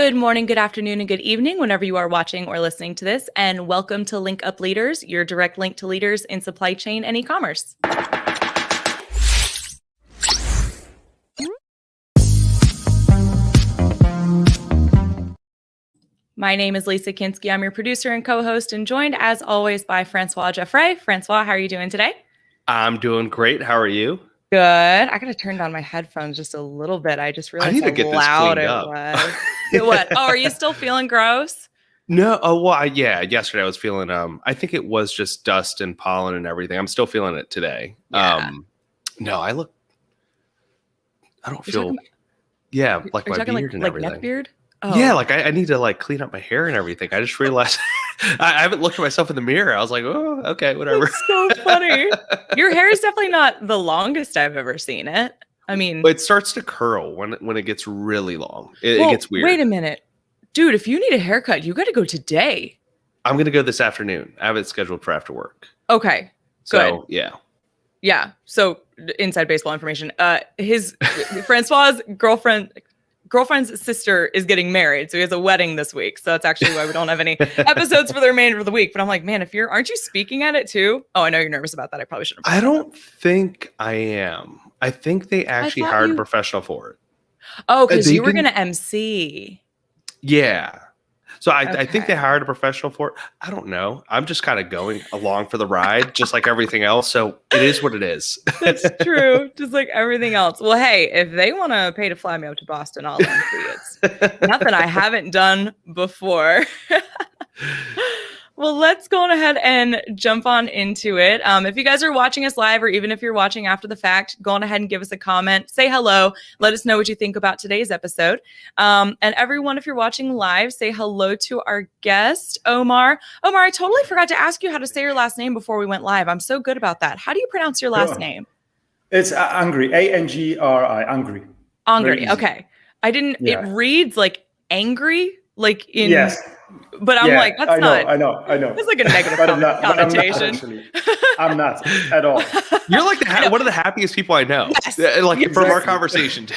Good morning, good afternoon, and good evening, whenever you are watching or listening to this, and welcome to Link Up Leaders, your direct link to leaders in supply chain and e-commerce. My name is Lisa Kinski. I'm your producer and co-host, and joined as always by Francois Jeffrey. Francois, how are you doing today? I'm doing great. How are you? Good. I gotta turn down my headphones just a little bit. I just realized how loud it was. What? Oh, are you still feeling gross? No. Oh, well, yeah. Yesterday I was feeling. I think it was just dust and pollen and everything. I'm still feeling it today. Yeah. No, I don't feel. Yeah, like my beard and everything. Like neck beard. Oh. Yeah, like I need to like clean up my hair and everything. I just realized I haven't looked at myself in the mirror. I was like, oh, okay, whatever. That's so funny. Your hair is definitely not the longest I've ever seen it. I mean, it starts to curl when it gets really long. It gets weird. Wait a minute, dude. If you need a haircut, you got to go today. I'm gonna go this afternoon. I have it scheduled for after work. Okay. So good. Yeah. So inside baseball information. His Francois's girlfriend's sister is getting married, so he has a wedding this week. So that's actually why we don't have any episodes for the remainder of the week. But I'm like, man, aren't you speaking at it too? Oh, I know you're nervous about that. I probably shouldn't. I don't think I am. I think they actually hired a professional for it. Oh, because you were going to MC. Yeah. So I think they hired a professional for it. I don't know. I'm just kind of going along for the ride, just like everything else. So it is what it is. That's true. Just like everything else. Well, hey, if they want to pay to fly me up to Boston, I'll MC. It's nothing I haven't done before. Well, let's go on ahead and jump on into it. If you guys are watching us live, or even if you're watching after the fact, go on ahead and give us a comment. Say hello. Let us know what you think about today's episode. And everyone, if you're watching live, say hello to our guest, Omar. Omar, I totally forgot to ask you how to say your last name before we went live. I'm so good about that. How do you pronounce your last name? It's Angri, A-N-G-R-I, Angri. Angri, okay. I didn't, it reads like angry, like in... Yes. But I'm like, that's not. I know. It's like a negative connotation. I'm not at all. You're like one of the happiest people I know. Yes, like exactly. From our conversation.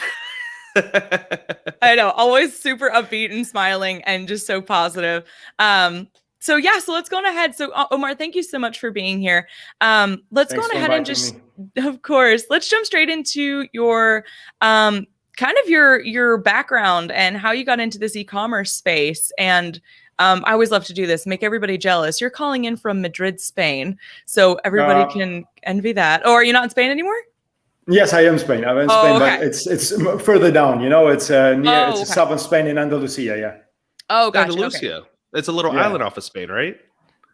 I know. Always super upbeat and smiling and just so positive. So let's go on ahead. So Omar, thank you so much for being here. Let's go on ahead and just, of course, let's jump straight into your kind of your background and how you got into this e-commerce space. And I always love to do this, make everybody jealous. You're calling in from Madrid, Spain, so everybody can envy that. Oh, are you not in Spain anymore? Yes, I am Spain. I'm in Spain, but it's further down. You know, it's near southern Spain in Andalusia. Yeah. Oh, gotcha. Andalusia. Okay. It's a little island off of Spain, right?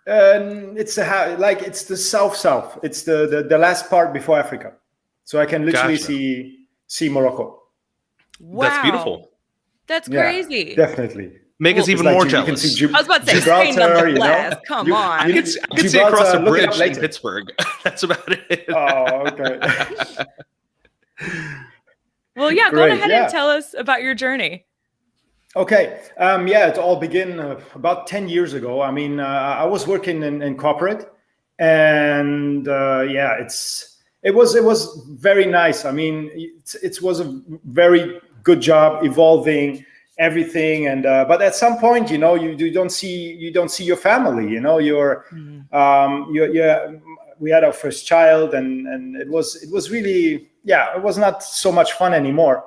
It's it's the south. It's the last part before Africa, so I can literally see Morocco. Wow, that's beautiful. That's crazy. Definitely. Make us even more jealous. I was about to say, Spain nonetheless. Come on. I could see across the bridge in Pittsburgh. That's about it. Oh, okay. Well, yeah, go ahead and tell us about your journey. Okay. It all began about 10 years ago. I mean, I was working in corporate, and it was very nice. I mean, it was a very good job, evolving everything, and but at some point, you know, you don't see your family. You know, we had our first child, and it was really it was not so much fun anymore.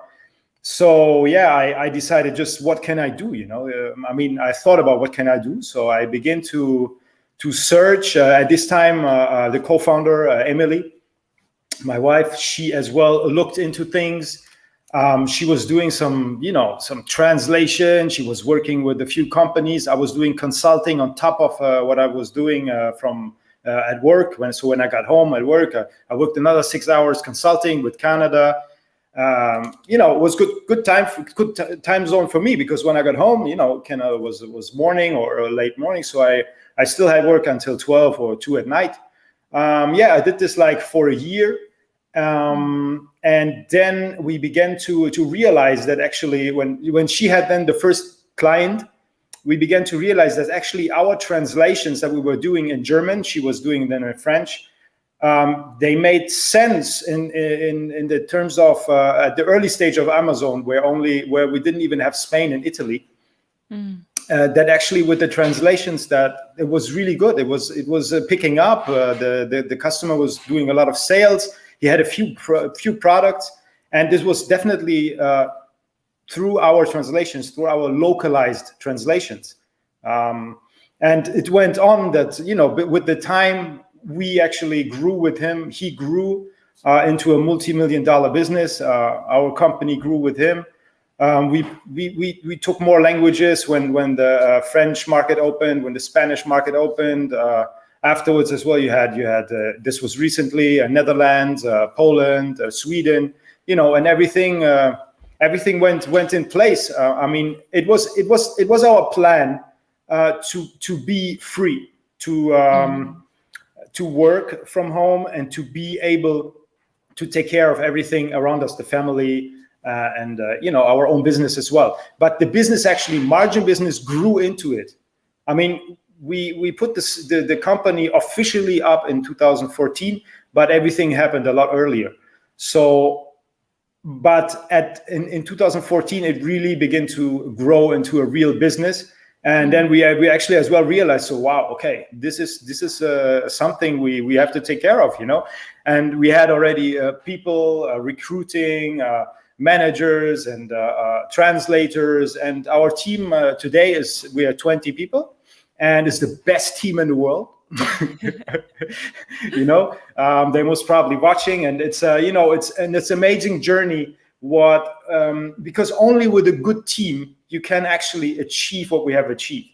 So I decided, just what can I do? You know, I mean, I thought about what can I do. So I began to search. At this time, the co-founder Emily, my wife, she as well looked into things. She was doing some translation. She was working with a few companies. I was doing consulting on top of what I was doing from at work. When I got home at work, I worked another 6 hours consulting with Canada. It was good time zone for me, because when I got home, Canada was morning or late morning. So I still had work until 12 or 2 at night. I did this like for a year. And then we began to realize that actually when she had then the first client, we began to realize that actually our translations that we were doing in German, she was doing them in French, they made sense in the terms of at the early stage of Amazon, where we didn't even have Spain and Italy. That actually with the translations that it was really good. It was picking up. The customer was doing a lot of sales. He had a few products, and this was definitely through our translations, through our localized translations. And it went on that, with the time we actually grew with him. He grew into a multi-million-dollar business. Our company grew with him. We took more languages when the French market opened, when the Spanish market opened. Afterwards as well, you had this was recently Netherlands, Poland, Sweden, and everything went in place. I mean, it was our plan to be free, to work from home and to be able to take care of everything around us, the family, and our own business as well. But the business, actually, margin business, grew into it. I mean, we put the company officially up in 2014, but everything happened a lot earlier. So, but in 2014, it really began to grow into a real business. And then we actually as well realized, so wow, okay, this is something we have to take care of, And we had already people recruiting, managers and translators, and our team today we are 20 people, and it's the best team in the world. They're most probably watching, and it's it's an amazing journey. Because only with a good team you can actually achieve what we have achieved.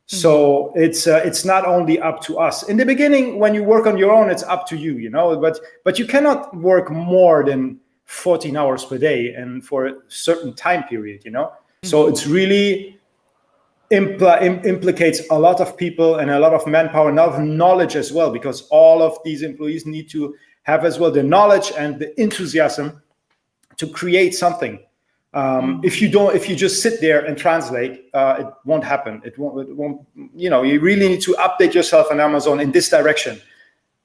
So it's not only up to us. In the beginning, when you work on your own, it's up to you, but you cannot work more than 14 hours per day and for a certain time period, So it's really implicates a lot of people and a lot of manpower and a lot of knowledge as well, because all of these employees need to have as well the knowledge and the enthusiasm to create something. If you just sit there and translate, it won't happen. It won't. You really need to update yourself on Amazon in this direction.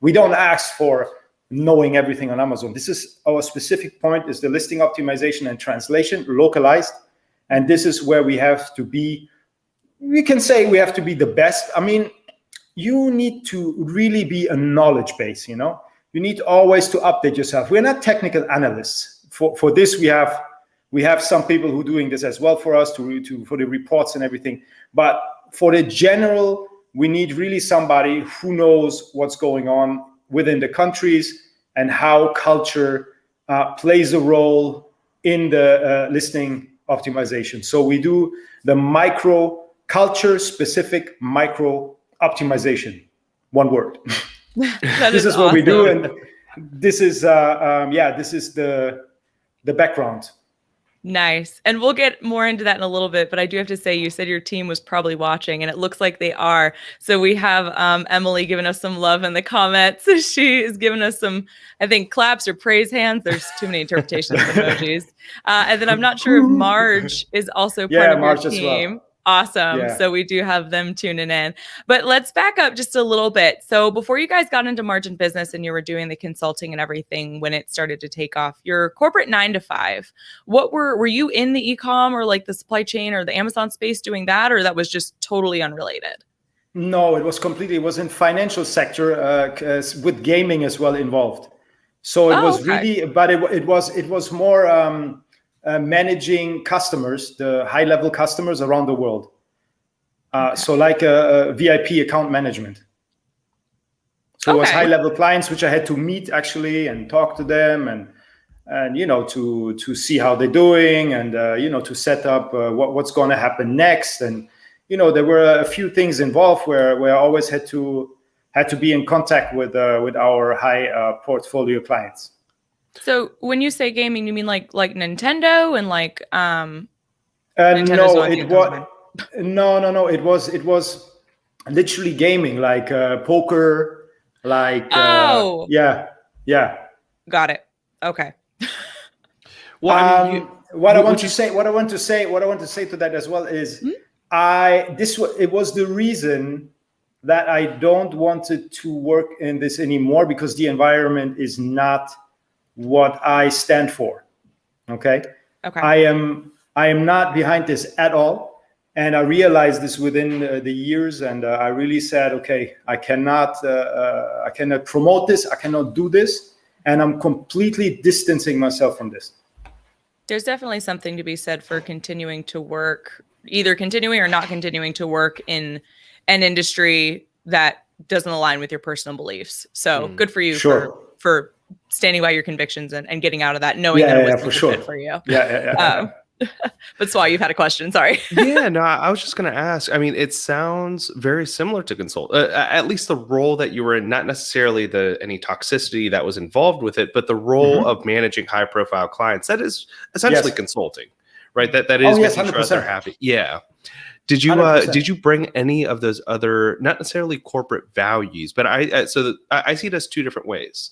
We don't ask for knowing everything on Amazon. This is our specific point: is the listing optimization and translation, localized, and this is where we have to be. We can say we have to be the best. I mean, you need to really be a knowledge base. You need always to update yourself. We're not technical analysts. For this, we have some people who are doing this as well for us for the reports and everything. But for the general, we need really somebody who knows what's going on within the countries and how culture plays a role in the listing optimization. So we do the culture specific micro optimization. One word. This is what we do, and this is this is the background. Nice. And we'll get more into that in a little bit, but I do have to say, you said your team was probably watching, and it looks like they are. So we have Emily giving us some love in the comments. She is giving us some, I think, claps or praise hands. There's too many interpretations of emojis. And then I'm not sure if Marge is also part of your team. Well. Awesome. Yeah. So we do have them tuning in. But let's back up just a little bit. So before you guys got into margin business and you were doing the consulting and everything when it started to take off, your corporate 9 to 5, what were you in the e-com or like the supply chain or the Amazon space doing that, or that was just totally unrelated? No, it was in financial sector with gaming as well involved. So it was really, but it was more managing customers, the high-level customers around the world. So like a VIP account management. So it was high-level clients, which I had to meet actually and talk to them and to see how they're doing and to set up what's going to happen next. And there were a few things involved where I always had to be in contact with our high portfolio clients. So when you say gaming, you mean like Nintendo and like no, it was literally gaming, like poker, like got it. Okay. Well, what I want to say to that as well is it was the reason that I don't want to work in this anymore, because the environment is not what I stand for. Okay. I am not behind this at all. And I realized this within the years, and I really said, okay, I cannot promote this, I cannot do this, and I'm completely distancing myself from this. There's definitely something to be said for continuing to work, either continuing or not continuing to work in an industry that doesn't align with your personal beliefs. So good for you for standing by your convictions and getting out of that, knowing that it was good for you. But Swa, you've had a question. Sorry. Yeah, no, I was just going to ask. I mean, it sounds very similar to consult, at least the role that you were in, not necessarily any toxicity that was involved with it, but the role of managing high profile clients. That is essentially consulting, right? That is making sure that they're happy. Yeah. Did you bring any of those other, not necessarily corporate values, but I see it as two different ways.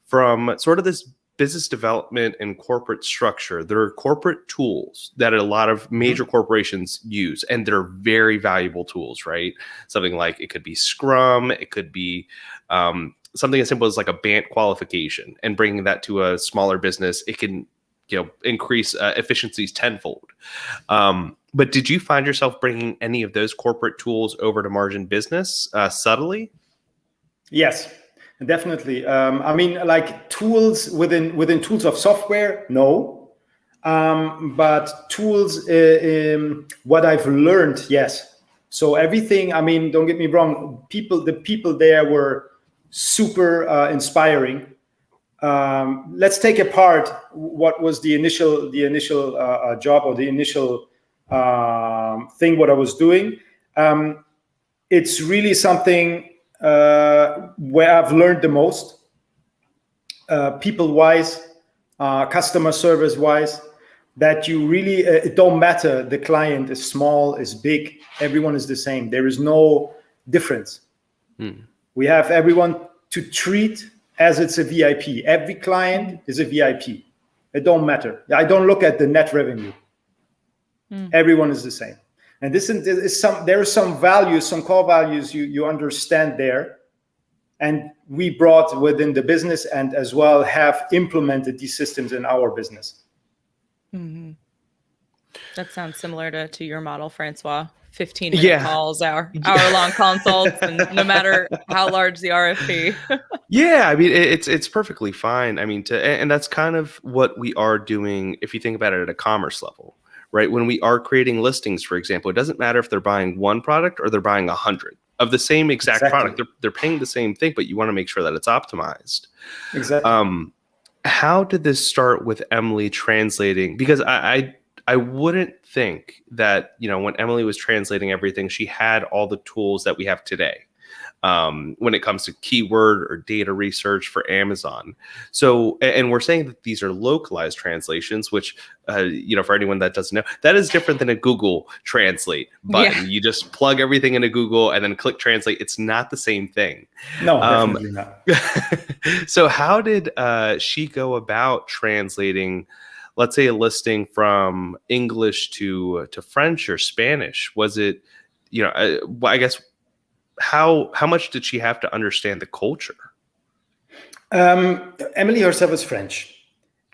From sort of this business development and corporate structure, there are corporate tools that a lot of major corporations use, and they're very valuable tools, right? Something like, it could be Scrum, it could be something as simple as like a BANT qualification, and bringing that to a smaller business, it can increase efficiencies tenfold. But did you find yourself bringing any of those corporate tools over to Margin Business subtly? Yes. Definitely. I mean, like tools within tools of software, no. But tools, what I've learned, yes. So everything, I mean, don't get me wrong, the people there were super inspiring. Let's take apart what was the initial job, or the initial thing what I was doing. It's really something where I've learned the most, people-wise, customer service-wise, that you really, it don't matter, the client is small, is big, everyone is the same. There is no difference. We have everyone to treat as it's a VIP. Every client is a VIP. It don't matter. I don't look at the net revenue. Everyone is the same. And there are some values, some core values you understand there, and we brought within the business, and as well have implemented these systems in our business. That sounds similar to your model, Francois. 15-minute calls, hour-long consults, and no matter how large the RFP. Yeah, I mean, it's perfectly fine. I mean, and that's kind of what we are doing if you think about it at a commerce level. Right? When we are creating listings, for example, it doesn't matter if they're buying one product or they're buying 100 of the same exact product. They're paying the same thing, but you want to make sure that it's optimized. Exactly. How did this start with Emily translating? Because I wouldn't think that, when Emily was translating everything, she had all the tools that we have today. When it comes to keyword or data research for Amazon. So, and we're saying that these are localized translations, which, for anyone that doesn't know, that is different than a Google Translate button. Yeah. You just plug everything into Google and then click translate. It's not the same thing. No, definitely not. So how did she go about translating, let's say, a listing from English to French or Spanish? Was it, I guess, how much did she have to understand the culture? Emily herself is French.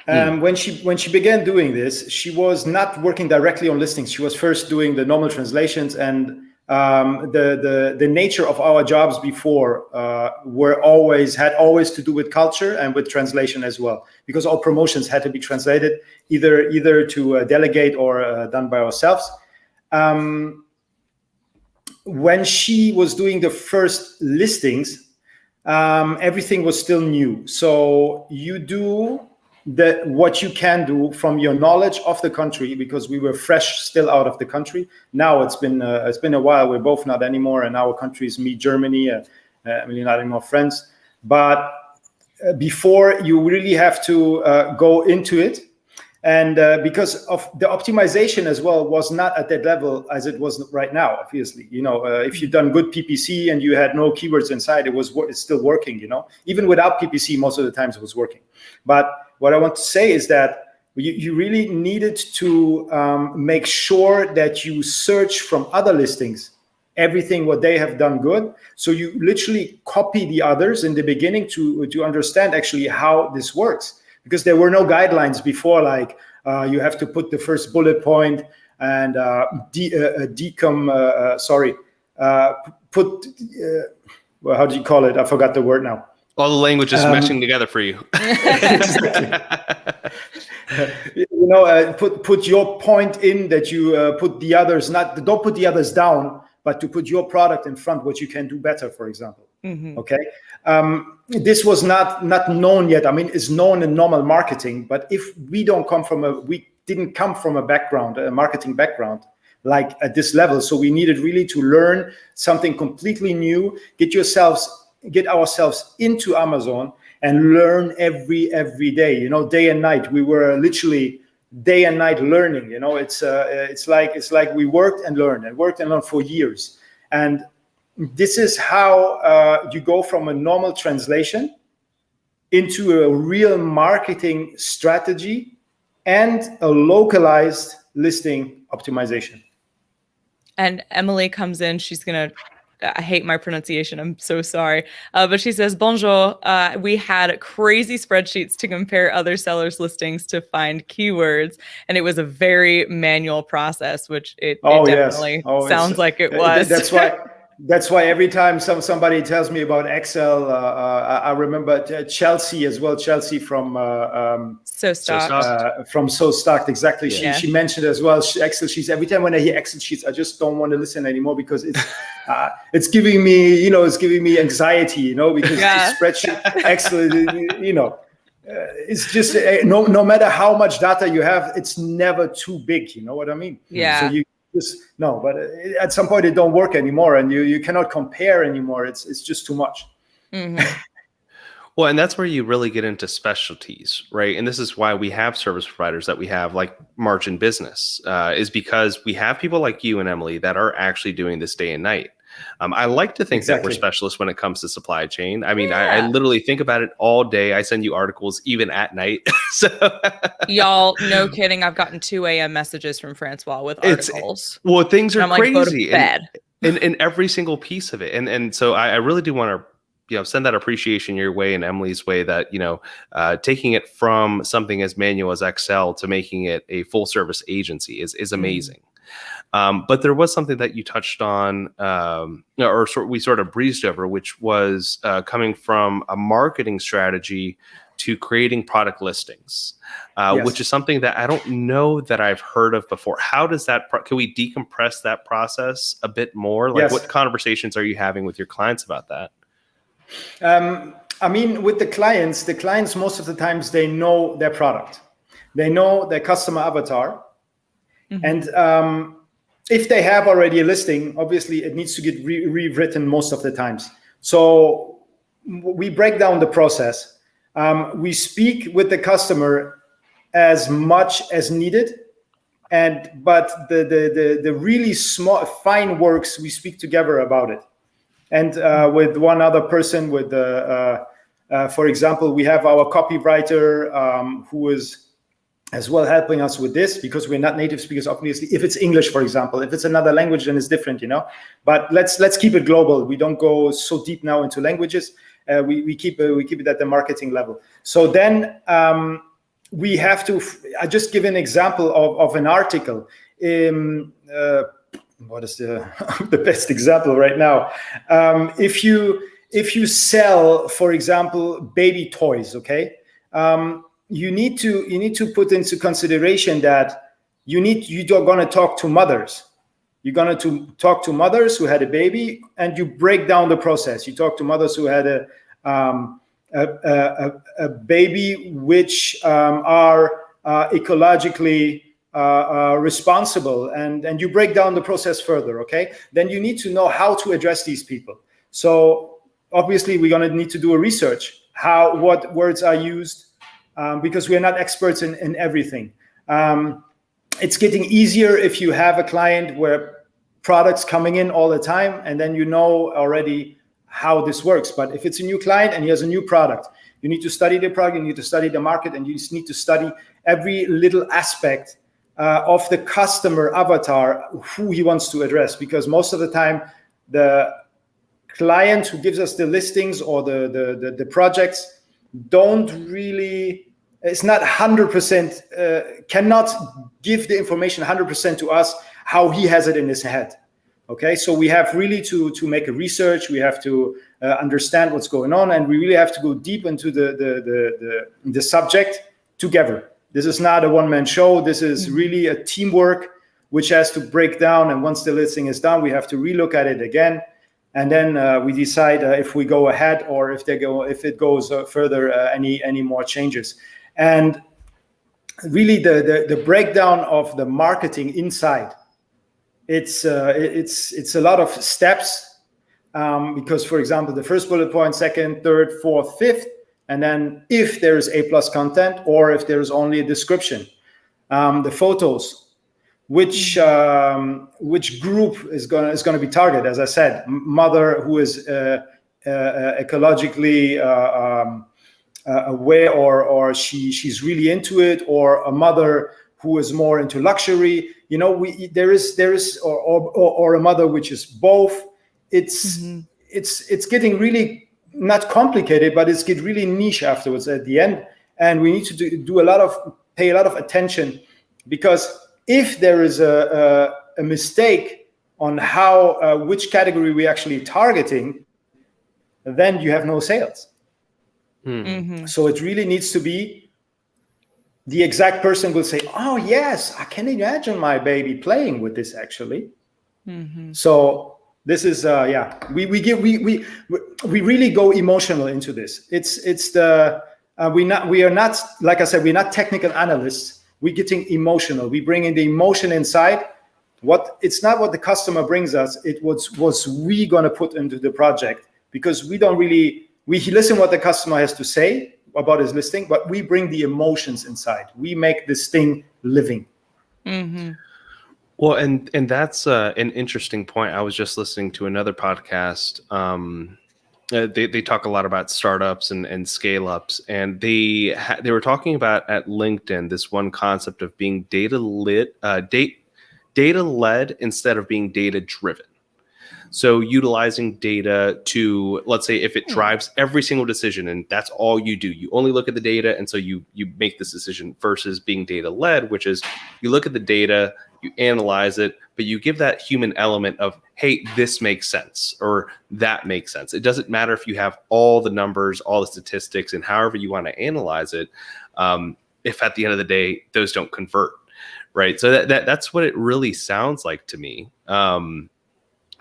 When she began doing this, she was not working directly on listings. She was first doing the normal translations, and the nature of our jobs before had always to do with culture and with translation as well, because all promotions had to be translated either to delegate or done by ourselves. When she was doing the first listings, everything was still new. So you do what you can do from your knowledge of the country, because we were fresh still out of the country. Now it's been a while. We're both not anymore, and our countries, me, Germany, Emily not anymore, France. But before, you really have to go into it. And because of the optimization as well was not at that level as it was right now, obviously. If you've done good PPC and you had no keywords inside, it's still working, Even without PPC, most of the times it was working. But what I want to say is that you really needed to make sure that you search from other listings everything what they have done good. So you literally copy the others in the beginning to understand actually how this works. Because there were no guidelines before, like you have to put the first bullet point and well, how do you call it? I forgot the word now. All the language is meshing together for you. Put your point in that you put the others, don't put the others down, but to put your product in front, what you can do better, for example. Okay. This was not known yet. I mean, it's known in normal marketing, but if we didn't come from a background, a marketing background, like at this level, so we needed really to learn something completely new, get ourselves into Amazon and learn every day, day and night. We were literally day and night learning, it's like we worked and learned for years. And this is how you go from a normal translation into a real marketing strategy and a localized listing optimization. And Emily comes in, she's going to, I hate my pronunciation, I'm so sorry. But she says, bonjour, we had crazy spreadsheets to compare other sellers' listings to find keywords. And it was a very manual process, which it definitely sounds like it was. That's why every time somebody tells me about Excel, I remember Chelsea as well. Chelsea from So Stocked. From So Stocked, exactly. Yeah. She mentioned as well Excel sheets. Every time when I hear Excel sheets, I just don't want to listen anymore because it's giving me anxiety, because spreadsheet Excel, it's just no matter how much data you have, it's never too big. You know what I mean? Yeah. So but at some point it don't work anymore, and you cannot compare anymore. It's just too much. Mm-hmm. Well, and that's where you really get into specialties, right? And this is why we have service providers that we have, like Margin Business, is because we have people like you and Emily that are actually doing this day and night. I like to think that we're specialists when it comes to supply chain. I mean, I literally think about it all day. I send you articles even at night. So y'all, no kidding. I've gotten 2 a.m. messages from Francois with articles. Things are crazy. Go to bed. In every single piece of it. And so I really do want to send that appreciation your way and Emily's way, that, taking it from something as manual as Excel to making it a full service agency is amazing. But there was something that you touched on, we sort of breezed over, which was coming from a marketing strategy to creating product listings, which is something that I don't know that I've heard of before. How does that, can we decompress that process a bit more? Like, what conversations are you having with your clients about that? I mean, with the clients, most of the times they know their product. They know their customer avatar. Mm-hmm. And if they have already a listing, obviously it needs to get rewritten most of the times. So we break down the process. We speak with the customer as much as needed, but the really small, fine works, we speak together about it. And with one other person, for example, we have our copywriter who is as well helping us with this, because we're not native speakers, obviously. If it's English, for example, if it's another language, then it's different, But let's keep it global. We don't go so deep now into languages. We keep it at the marketing level. So then we have to. I just give an example of an article. What is the best example right now? If you sell, for example, baby toys, okay. You need to put into consideration that you're going to talk to mothers. You're going to talk to mothers who had a baby, and you break down the process. You talk to mothers who had a baby which are ecologically responsible, and you break down the process further. Okay, then you need to know how to address these people. So obviously, we're going to need to do a research. What words are used. Because we are not experts in everything. It's getting easier if you have a client where products coming in all the time, and then you know already how this works. But if it's a new client and he has a new product, you need to study the product, you need to study the market, and you just need to study every little aspect of the customer avatar, who he wants to address. Because most of the time, the client who gives us the listings or the projects don't really it's not 100%, cannot give the information 100% to us how he has it in his head. Okay, so we have really to make a research. We have to understand what's going on, and we really have to go deep into the subject together. This is not a one-man show. This is really a teamwork which has to break down. And once the listing is done, we have to relook at it again, and then we decide if we go ahead or if it goes further, any more changes. And really, the breakdown of the marketing inside. It's a lot of steps, because, for example, the first bullet point, second, third, fourth, fifth, and then if there is A+ content or if there is only a description, the photos, which group is going to be targeted. As I said, mother who is ecologically aware, or she's really into it, or a mother who is more into luxury. There is or a mother which is both. It's getting really not complicated, but it's getting really niche afterwards at the end. And we need to pay a lot of attention, because if there is a mistake on how which category we actually targeting, then you have no sales. So it really needs to be the exact person will say, oh yes, I can imagine my baby playing with this actually. So this is we really go emotional into this. We are not, like I said, we're not technical analysts. We're getting emotional. We bring in the emotion inside. It's not what the customer brings us. It was we gonna put into the project, because we listen what the customer has to say about his listing, but we bring the emotions inside. We make this thing living. Well, and that's an interesting point. I was just listening to another podcast. They talk a lot about startups and scale ups, and they were talking about at LinkedIn this one concept of being data led instead of being data driven. So utilizing data to, let's say, if it drives every single decision and that's all you do, you only look at the data, and so you make this decision, versus being data led, which is you look at the data, you analyze it, but you give that human element of, hey, this makes sense or that makes sense. It doesn't matter if you have all the numbers, all the statistics, and however you want to analyze it, if at the end of the day those don't convert, right? So that's what it really sounds like to me.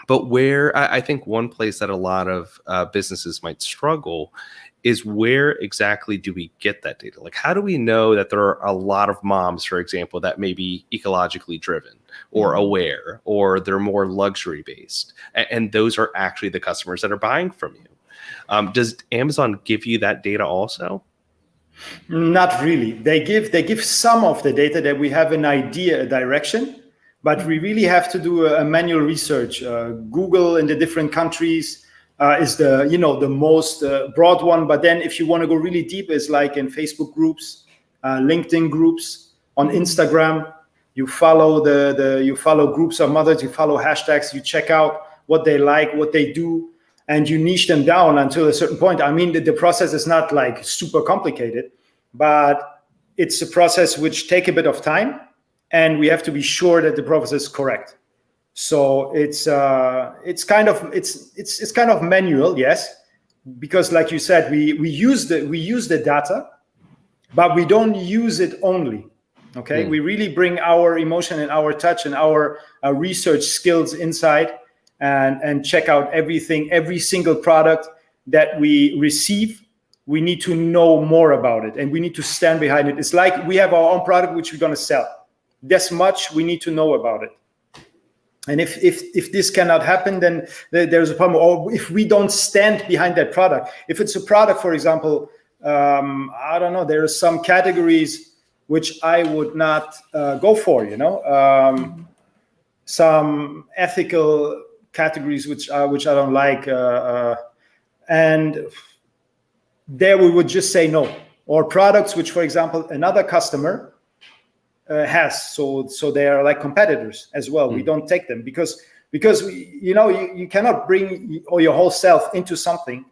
But where I think one place that a lot of businesses might struggle is, where exactly do we get that data? Like, how do we know that there are a lot of moms, for example, that may be ecologically driven or aware, or they're more luxury based, and those are actually the customers that are buying from you? Does Amazon give you that data also? Not really. They give some of the data that we have an idea, a direction. But we really have to do a manual research. Google in the different countries is the most broad one. But then if you want to go really deep, it's like in Facebook groups, LinkedIn groups, on Instagram. You follow you follow groups of mothers. You follow hashtags. You check out what they like, what they do, and you niche them down until a certain point. I mean, the process is not like super complicated, but it's a process which take a bit of time. And we have to be sure that the process is correct. So it's kind of manual, yes, because like you said, we use the data, but we don't use it only. Okay, we really bring our emotion and our touch and our research skills inside, and check out everything, every single product that we receive. We need to know more about it, and we need to stand behind it. It's like we have our own product which we're going to sell. This much we need to know about it. And if this cannot happen, then there's a problem. Or if we don't stand behind that product, if it's a product, for example, I don't know, there are some categories which I would not go for, some ethical categories which I don't like, and there we would just say no. Or products which, for example, another customer has, so they are like competitors as well. We don't take them because you cannot bring your whole self into something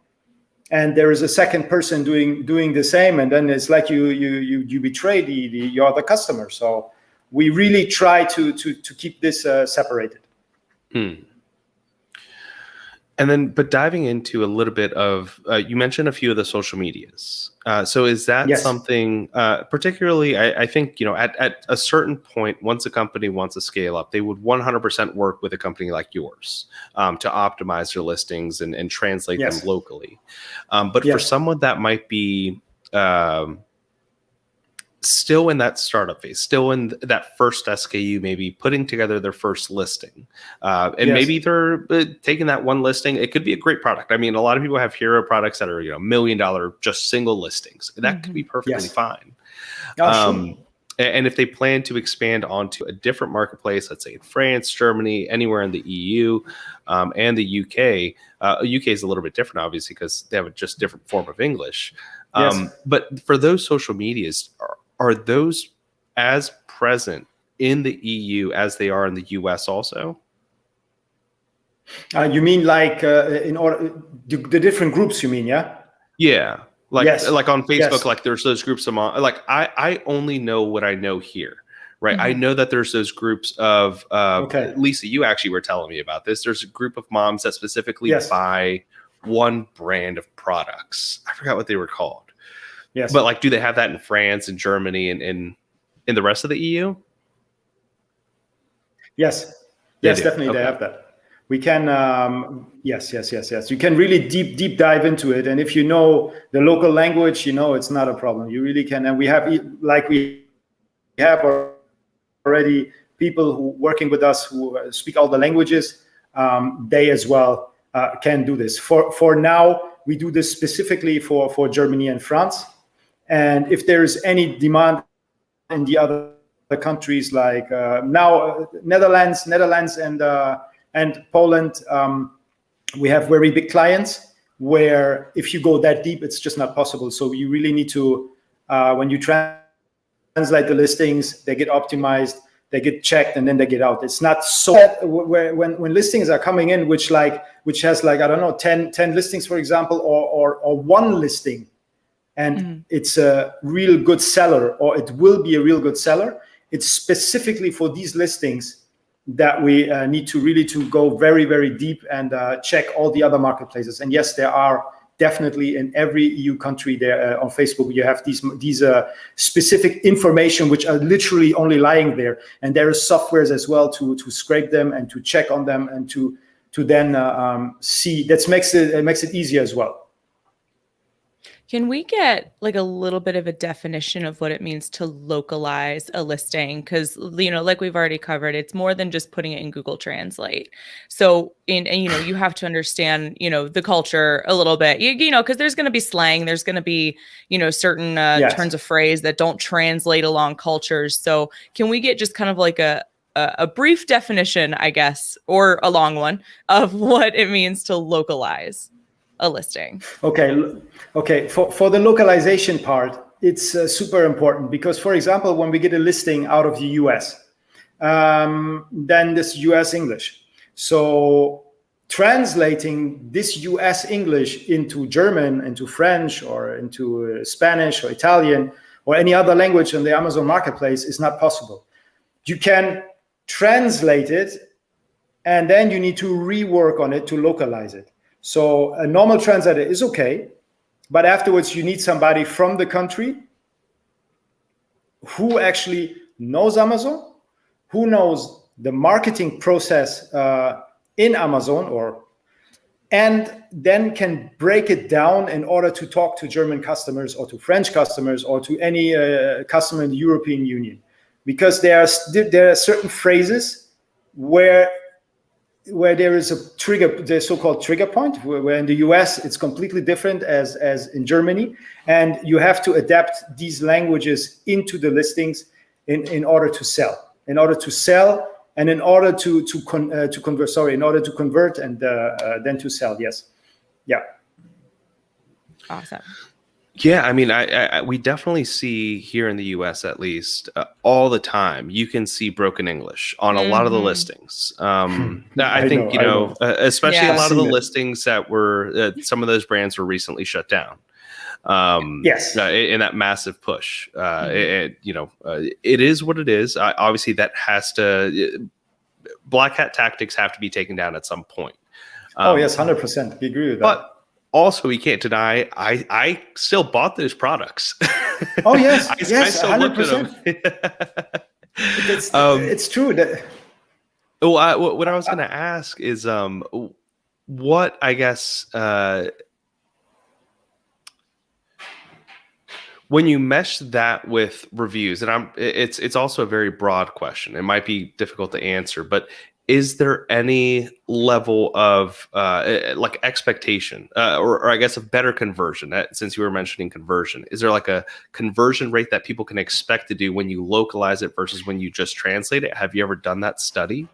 and there is a second person doing the same, and then it's like you betray your other customer. So we really try to keep this separated. And then, but diving into a little bit of, you mentioned a few of the social medias. So is that something, particularly, I think, at a certain point, once a company wants to scale up, they would 100% work with a company like yours to optimize their listings and translate them locally. But for someone that might be still in that startup phase, still in that first SKU, maybe putting together their first listing. And maybe they're taking that one listing. It could be a great product. I mean, a lot of people have hero products that are, $1 million, just single listings. That could be perfectly fine. Sure. And if they plan to expand onto a different marketplace, let's say in France, Germany, anywhere in the EU, and the UK, UK is a little bit different, obviously, because they have a just different form of English. But for those social medias, are those as present in the EU as they are in the US also? You mean like in order the different groups? You mean, yeah? Yeah, like on Facebook, like there's those groups of like I only know what I know here, right? I know that there's those groups of Lisa, you actually were telling me about this. There's a group of moms that specifically buy one brand of products. I forgot what they were called. But like, do they have that in France and Germany and in the rest of the EU? Yes, definitely they have that. We can, yes. You can really deep dive into it, and if you know the local language, it's not a problem. You really can, and we have already people who working with us who speak all the languages. They as well can do this. For now, we do this specifically for Germany and France. And if there is any demand in the other countries, like now Netherlands and Poland, we have very big clients where if you go that deep, it's just not possible. So you really need to, when you translate the listings, they get optimized, they get checked, and then they get out. It's not so when listings are coming in, which has like, I don't know, 10 listings, for example, or one listing, and it's a real good seller, or it will be a real good seller. It's specifically for these listings that we need to really go very, very deep and check all the other marketplaces. And yes, there are definitely in every EU country there on Facebook, you have these specific information which are literally only lying there. And there is softwares as well to scrape them and to check on them and to then see. That makes it easier as well. Can we get like a little bit of a definition of what it means to localize a listing? Because, like we've already covered, it's more than just putting it in Google Translate. So, you have to understand, the culture a little bit, because there's going to be slang, there's going to be, certain turns of phrase that don't translate along cultures. So can we get just kind of like a brief definition, I guess, or a long one of what it means to localize a listing? Okay. For the localization part, it's super important because, for example, when we get a listing out of the US, then this US English. So translating this US English into German, into French, or into Spanish or Italian or any other language on the Amazon marketplace is not possible. You can translate it, and then you need to rework on it to localize it. So a normal translator is okay, but afterwards you need somebody from the country who actually knows Amazon, who knows the marketing process in Amazon, and then can break it down in order to talk to German customers or to French customers or to any customer in the European Union. Because there are certain phrases where there is a trigger, the so-called trigger point, where in the US it's completely different as in Germany, and you have to adapt these languages into the listings in order to sell, and in order to convert and then to sell. Yes, yeah. Awesome. Yeah, I mean, we definitely see here in the U.S. at least all the time. You can see broken English on a lot of the listings. I think especially a lot of the listings that were some of those brands were recently shut down. Yes, in that massive push. It is what it is. Obviously, that has to black hat tactics have to be taken down at some point. Yes, 100%. We agree with that. But also, we can't deny I still bought those products. Oh yes, I still 100%. It's true that. What I was going to ask is, what I guess when you mesh that with reviews, and it's also a very broad question. It might be difficult to answer, but is there any level of like expectation or I guess a better conversion, since you were mentioning conversion? Is there like a conversion rate that people can expect to do when you localize it versus when you just translate it? Have you ever done that study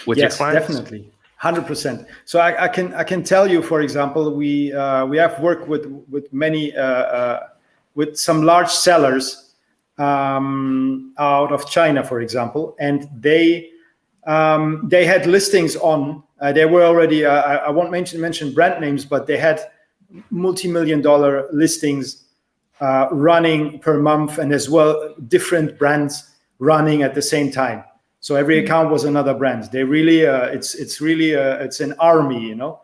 with your clients? Yes, definitely. 100%. So I can tell you, for example, we have worked with many with some large sellers out of China, for example, and they had listings on. They were already. I won't mention brand names, but they had multi-million-dollar listings running per month, and as well different brands running at the same time. So every account was another brand. They really, it's really it's an army, you know.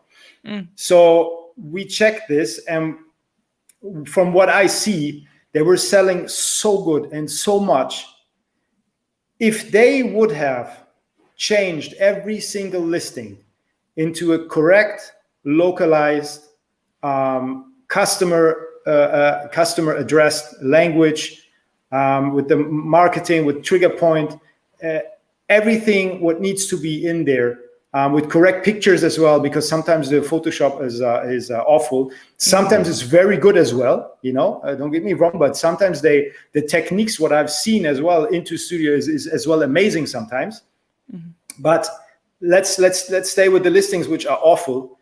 So we checked this, and from what I see, they were selling so good and so much. If they would have changed every single listing into a correct, localized, customer addressed language, with the marketing, with trigger point, everything what needs to be in there, with correct pictures as well, because sometimes the Photoshop is awful. Sometimes it's very good as well, you know. Don't get me wrong, but sometimes the techniques, what I've seen as well into studio is as well amazing sometimes. But let's stay with the listings which are awful.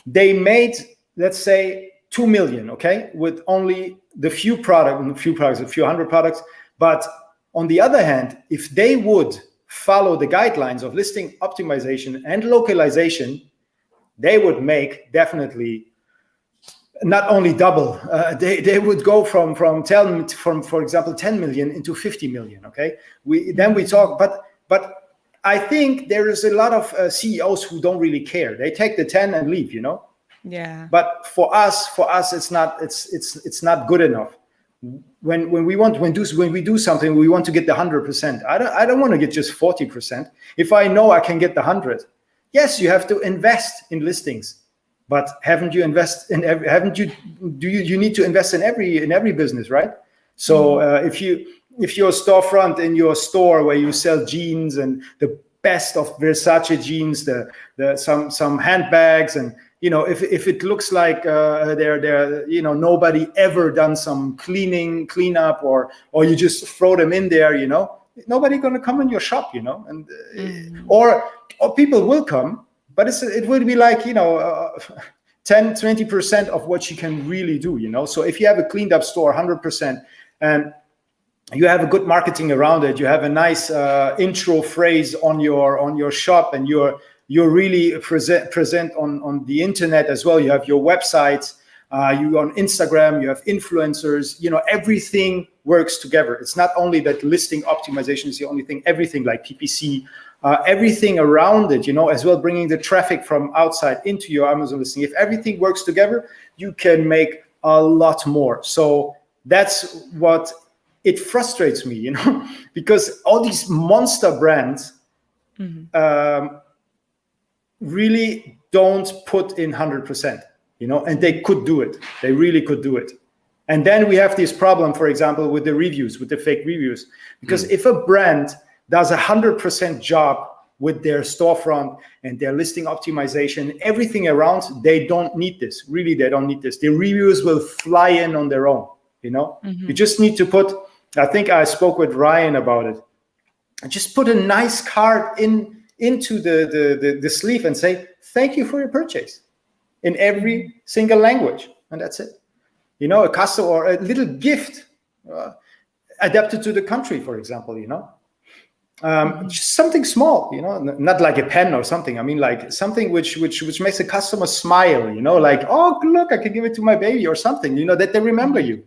They made, let's say, 2 million, okay, with only a few hundred products. But on the other hand, if they would follow the guidelines of listing optimization and localization, they would make definitely not only double. They would go from for example 10 million into 50 million. Okay, we talk, but I think there is a lot of CEOs who don't really care. They take the 10 and leave, you know. Yeah. But for us, it's not good enough. When we do something, we want to get the 100%. I don't want to get just 40%. If I know I can get the 100, yes, you have to invest in listings. But haven't you invest in every? Haven't you? You need to invest in every business, right? So if your storefront in your store where you sell jeans and the best of Versace jeans, some handbags, and you know, if it looks like they're you know, nobody ever done some cleanup or you just throw them in there, you know, nobody gonna come in your shop, you know, and or people will come, but it will be like, you know, 10-20% of what you can really do, you know. So if you have a cleaned up store 100% and you have a good marketing around it, you have a nice intro phrase on your shop, and you're really present on the internet as well. You have your website, you on Instagram, you have influencers, you know, everything works together. It's not only that listing optimization is the only thing, everything like PPC, everything around it, you know, as well, bringing the traffic from outside into your Amazon listing. If everything works together, you can make a lot more. So that's what it frustrates me, you know, because all these monster brands really don't put in 100%, you know, and they could do it. They really could do it. And then we have this problem, for example, with the reviews, with the fake reviews, because if a brand does 100% job with their storefront and their listing optimization, everything around, they don't need this. Really, they don't need this. The reviews will fly in on their own, you know. You just need to put, I think I spoke with Ryan about it, just put a nice card into the sleeve and say, thank you for your purchase in every single language. And that's it. you know, a custom or a little gift adapted to the country, for example, you know. Just something small, you know, not like a pen or something. I mean, like something which makes a customer smile, you know, like, oh, look, I can give it to my baby or something, you know, that they remember you.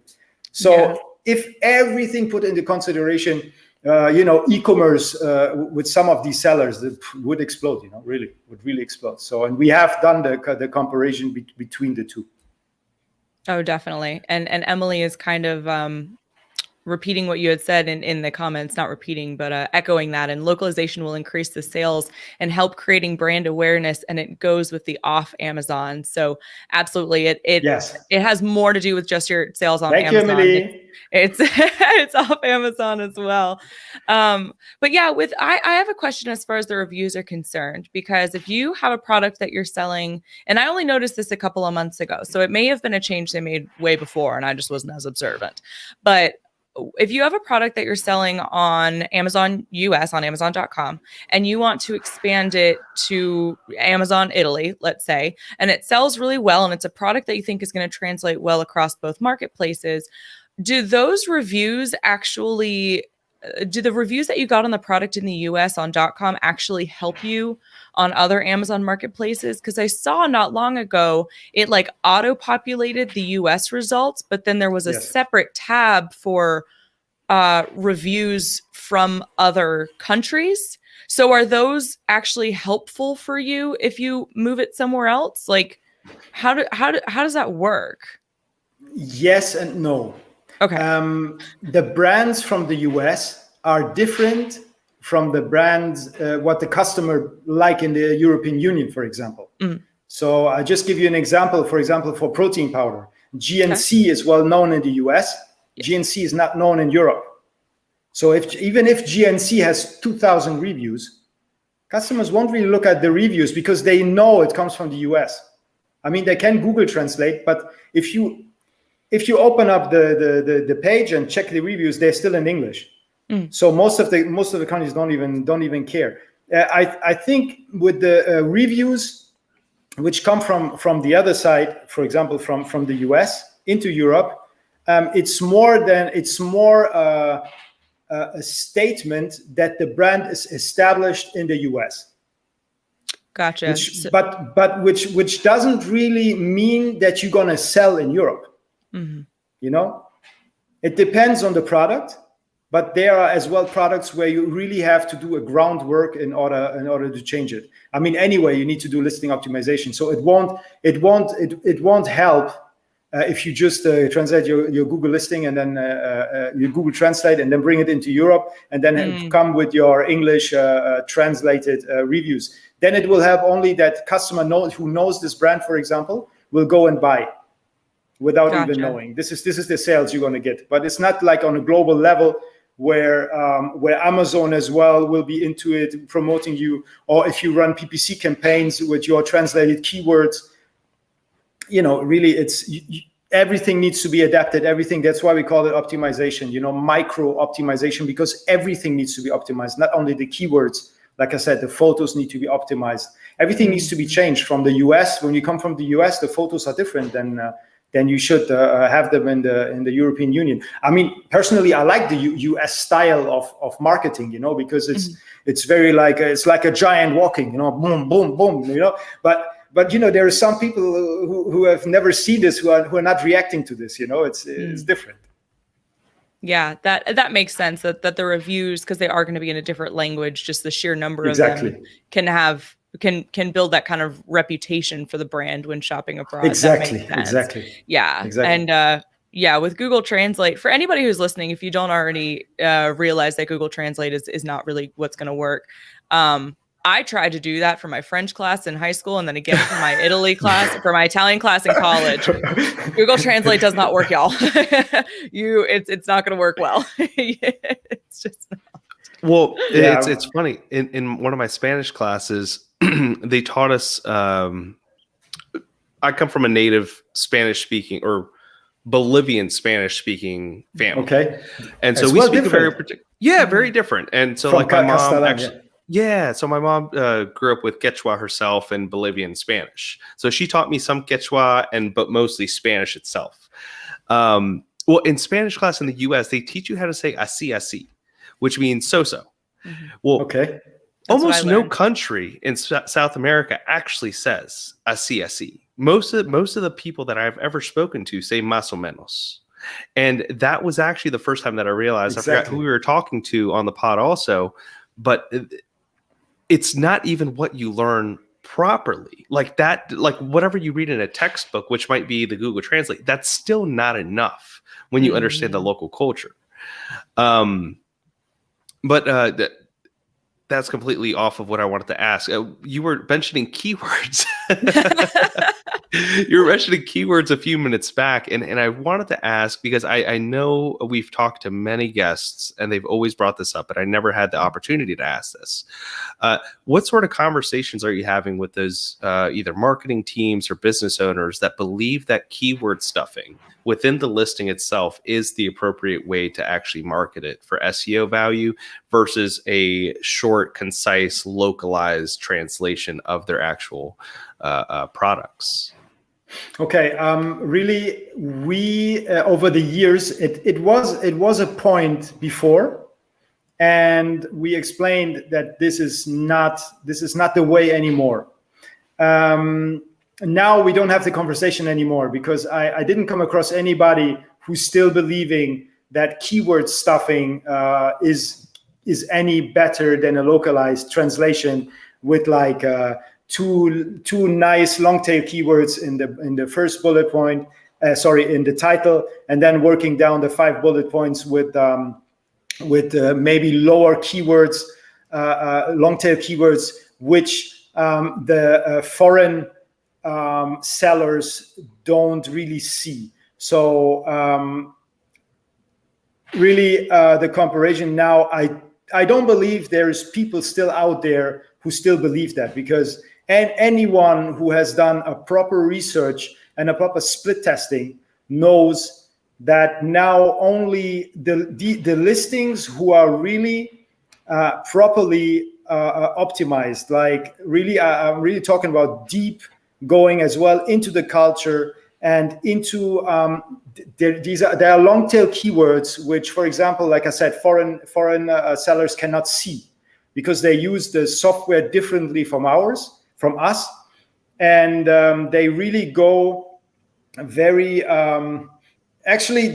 So if everything put into consideration, you know, e-commerce with some of these sellers that would explode, you know, would really explode. So, and we have done the comparison between the two. Oh, definitely. And Emily is kind of repeating what you had said in the comments, not repeating, but echoing that. And localization will increase the sales and help creating brand awareness. And it goes with the off Amazon. So absolutely, it has more to do with just your sales on Amazon. Thank you, Emily. It's off Amazon as well. But yeah, I have a question as far as the reviews are concerned, because if you have a product that you're selling, and I only noticed this a couple of months ago, so it may have been a change they made way before and I just wasn't as observant. But if you have a product that you're selling on Amazon US, on Amazon.com, and you want to expand it to Amazon Italy, let's say, and it sells really well, and it's a product that you think is going to translate well across both marketplaces, do those reviews actually, do the reviews that you got on the product in the US on .com actually help you on other Amazon marketplaces? Because I saw not long ago, it like auto-populated the US results, but then there was a separate tab for reviews from other countries. So are those actually helpful for you if you move it somewhere else? Like, how does that work? Yes and no. Okay. The brands from the US are different from the brands, what the customer like in the European Union, for example. So I just give you an example. For example, for protein powder, GNC is well known in the US. GNC is not known in Europe. So even if GNC has 2,000 reviews, customers won't really look at the reviews because they know it comes from the US. I mean, they can Google Translate, but if you open up the page and check the reviews, they're still in English. So most of the countries don't even care. I think with the reviews which come from the other side, for example, from the US into Europe, it's more a statement that the brand is established in the US. Gotcha. But which doesn't really mean that you're gonna sell in Europe. You know, it depends on the product, but there are as well products where you really have to do a groundwork in order to change it. I mean, anyway, you need to do listing optimization. So it won't help if you just translate your Google listing and then you Google Translate and then bring it into Europe and then come with your English translated reviews. Then it will have only that customer who knows this brand, for example, will go and buy without even knowing. This is the sales you're going to get. But it's not like on a global level where Amazon as well will be into it, promoting you, or if you run PPC campaigns with your translated keywords. You know, really, everything needs to be adapted. Everything. That's why we call it optimization. You know, micro optimization, because everything needs to be optimized. Not only the keywords. Like I said, the photos need to be optimized. Everything needs to be changed. From the US, when you come from the US, the photos are different than you should have them in the European Union. I mean, personally, I like the US style of marketing. You know, because it's very it's like a giant walking. You know, boom, boom, boom. You know, but you know, there are some people who have never seen this who are not reacting to this. You know, it's different. Yeah, that makes sense. That the reviews, because they are going to be in a different language, just the sheer number of them can build that kind of reputation for the brand when shopping abroad. Exactly. Yeah, and with Google Translate, for anybody who's listening, if you don't already realize that Google Translate is not really what's going to work. I tried to do that for my French class in high school, and then again for my for my Italian class in college. Google Translate does not work, y'all. It's not going to work well. It's just not. Well, it's funny. In one of my Spanish classes, they taught us. I come from a native Spanish-speaking or Bolivian Spanish-speaking family. Okay, and so we speak a very particular. Yeah, very different. And so, like my mom actually. Yeah, so my mom grew up with Quechua herself and Bolivian Spanish. So she taught me some Quechua but mostly Spanish itself. Well, in Spanish class in the US, they teach you how to say así, which means so-so. Mm-hmm. Well, okay. Almost no country in South America actually says así. Most of the people that I've ever spoken to say más o menos. And that was actually the first time that I realized, I forgot who we were talking to on the pod also, but it's not even what you learn properly. Like that, like whatever you read in a textbook, which might be the Google Translate, that's still not enough when you understand the local culture. That's completely off of what I wanted to ask. You were mentioning keywords. You were mentioning keywords a few minutes back, and I wanted to ask because I know we've talked to many guests, and they've always brought this up, but I never had the opportunity to ask this. What sort of conversations are you having with those either marketing teams or business owners that believe that keyword stuffing within the listing itself is the appropriate way to actually market it for SEO value versus a short, concise, localized translation of their actual products? Okay, really, we over the years, it was a point before, and we explained that this is not the way anymore. Now we don't have the conversation anymore because I didn't come across anybody who's still believing that keyword stuffing is any better than a localized translation with like two nice long tail keywords in the first bullet point, in the title, and then working down the 5 bullet points with maybe lower keywords, long tail keywords, which the foreign sellers don't really see. So really, the comparison now, I don't believe there's people still out there who still believe that, because anyone who has done a proper research and a proper split testing knows that now only the listings who are really properly optimized, like really, I'm really talking about deep going as well into the culture and into there are long tail keywords which, for example, like I said, foreign sellers cannot see because they use the software differently from us, and they really go very actually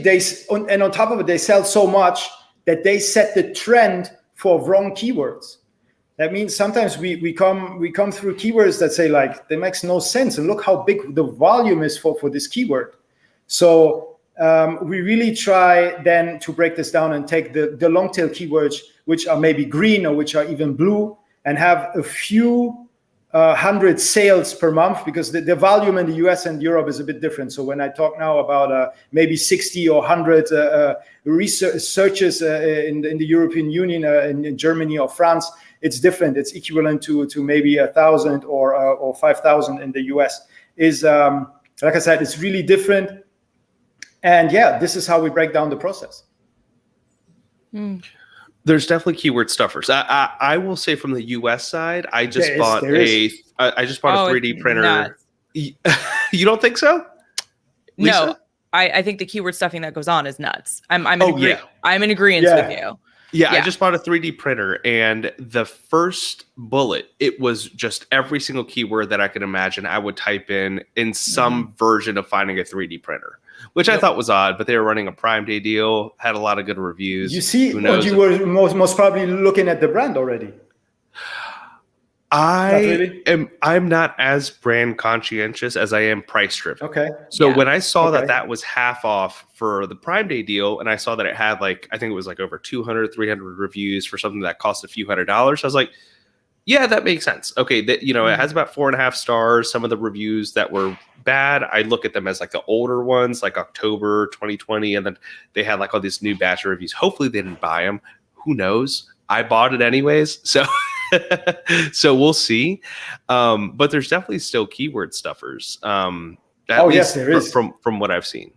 and on top of it, they sell so much that they set the trend for wrong keywords. That means sometimes we come through keywords that say like, that makes no sense, and look how big the volume is for this keyword. So we really try then to break this down and take the long tail keywords, which are maybe green or which are even blue, and have a few 100 sales per month, because the volume in the US and Europe is a bit different. So when I talk now about maybe 60 or 100 research searches in the European Union, in Germany or France, it's different. It's equivalent to maybe 1,000 or 5,000 in the US. Is like I said, it's really different. And yeah, this is how we break down the process. There's definitely keyword stuffers. I will say from the US side, I just bought a 3D printer. Nuts. You don't think so, Lisa? No, I think the keyword stuffing that goes on is nuts. I'm in agreement with you. Yeah, I just bought a 3D printer, and the first bullet, it was just every single keyword that I could imagine I would type in some version of finding a 3D printer, which I thought was odd, but they were running a Prime Day deal, had a lot of good reviews. You see, you were most probably looking at the brand already. I'm not as brand conscientious as I am price driven. Okay. So when I saw that was half off for the Prime Day deal, and I saw that it had like, I think it was like over 200, 300 reviews for something that cost a few $100s, I was like, yeah, that makes sense. Okay, it has about 4.5 stars. Some of the reviews that were bad, I look at them as like the older ones, like October 2020, and then they had like all these new batch of reviews. Hopefully they didn't buy them. Who knows? I bought it anyways, so so we'll see. But there's definitely still keyword stuffers. Yes, there is from what I've seen.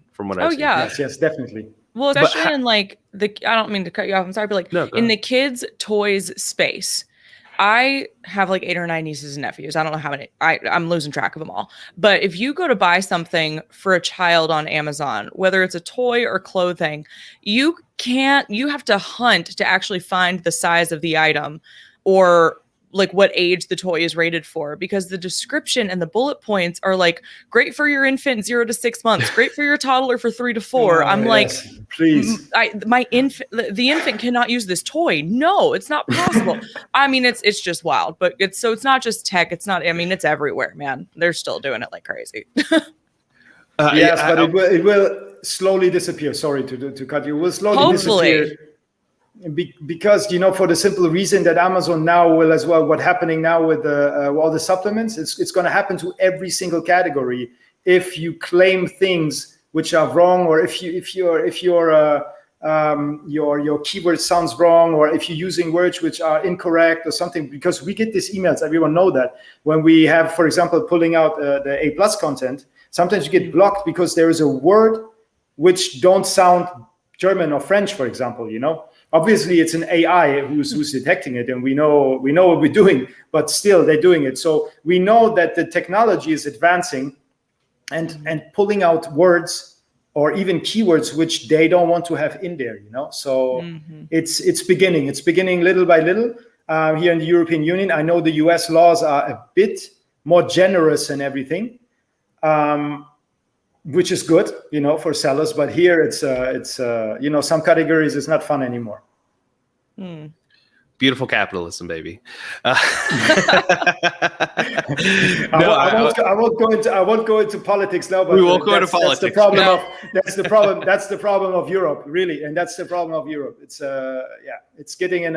Yes, definitely. Well, especially in like I don't mean to cut you off. I'm sorry, but like in the kids' toys space. I have like 8 or 9 nieces and nephews. I don't know how many. I'm losing track of them all. But if you go to buy something for a child on Amazon, whether it's a toy or clothing, you have to hunt to actually find the size of the item or like what age the toy is rated for, because the description and the bullet points are like, great for your infant 0 to 6 months, great for your toddler for 3 to 4. I'm like, please, the infant cannot use this toy. No, it's not possible. I mean, it's just wild, but it's not just tech. It's not, I mean, it's everywhere, man. They're still doing it like crazy. Yes, but it will slowly disappear. Sorry to cut you. It will slowly disappear. Because, you know, for the simple reason that Amazon now will as well, what's happening now with all the supplements, it's going to happen to every single category. If you claim things which are wrong, or if your keyword sounds wrong, or if you're using words which are incorrect or something, because we get these emails, everyone know that when we have, for example, pulling out the A+ content, sometimes you get blocked because there is a word which don't sound German or French, for example, you know. Obviously, it's an AI who's detecting it, and we know what we're doing, but still they're doing it. So we know that the technology is advancing, and pulling out words or even keywords which they don't want to have in there, you know. So it's beginning little by little here in the European Union. I know the US laws are a bit more generous and everything, which is good, you know, for sellers. But here it's you know, some categories it's not fun anymore. Beautiful capitalism, baby. I won't go into politics now. But we won't go into politics. That's the problem. That's the problem. That's the problem of Europe, really, and that's the problem of Europe. It's it's getting in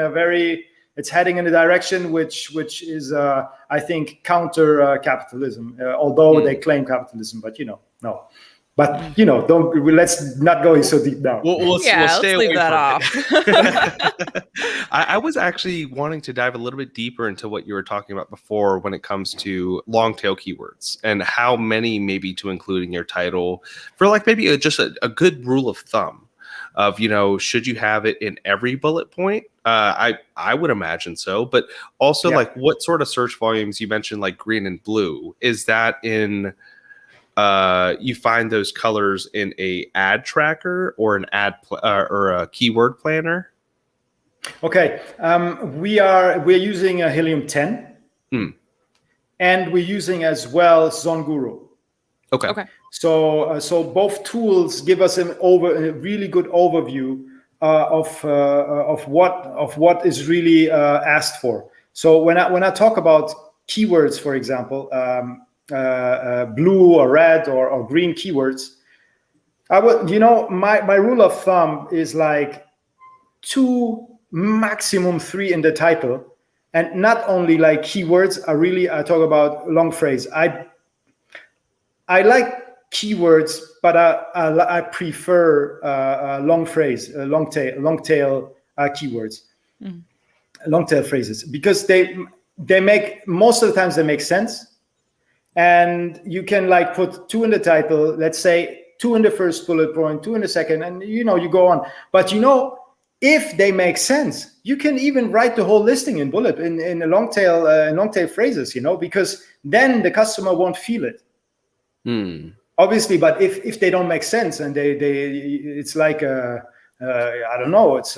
it's heading in a direction which is I think counter capitalism, although they claim capitalism, but you know, no. But you know, let's not go so deep now. We'll stay away leave that off. I was actually wanting to dive a little bit deeper into what you were talking about before when it comes to long tail keywords and how many maybe to include in your title for like maybe just a good rule of thumb of, you know, should you have it in every bullet point? I would imagine so, but also like what sort of search volumes you mentioned, like green and blue, is that in you find those colors in a ad tracker or an or a keyword planner? Okay, we're using a Helium 10, and we're using as well Zonguru. Okay. So both tools give us a really good overview of what is really asked for. So when I talk about keywords, for example, blue or red or green keywords, I would, you know, my rule of thumb is like 2, maximum 3 in the title, and not only like keywords. I talk about long phrase. I like keywords, but I prefer long phrase, long tail keywords, long tail phrases, because they make, most of the times they make sense. And you can like put 2 in the title, let's say 2 in the first bullet point, 2 in the second, and you know, you go on. But you know, if they make sense, you can even write the whole listing in a long tail phrases, you know, because then the customer won't feel it. Obviously, but if they don't make sense and it's like I don't know, it's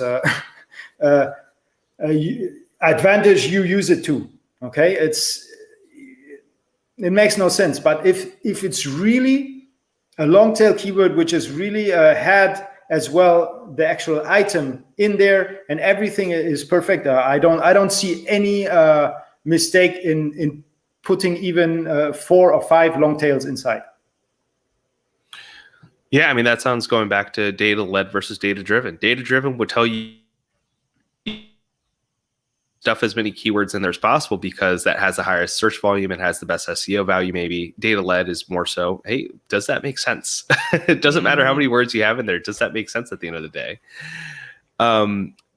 advantage you use it too. Okay, it makes no sense. But if it's really a long tail keyword which is really had as well the actual item in there and everything is perfect, I don't see any mistake in putting even 4 or 5 long tails inside. Yeah, I mean, that sounds going back to data led versus data driven. Data driven would tell you stuff as many keywords in there as possible because that has the highest search volume and has the best SEO value. Maybe data led is more so, hey, does that make sense? It doesn't matter how many words you have in there. Does that make sense at the end of the day?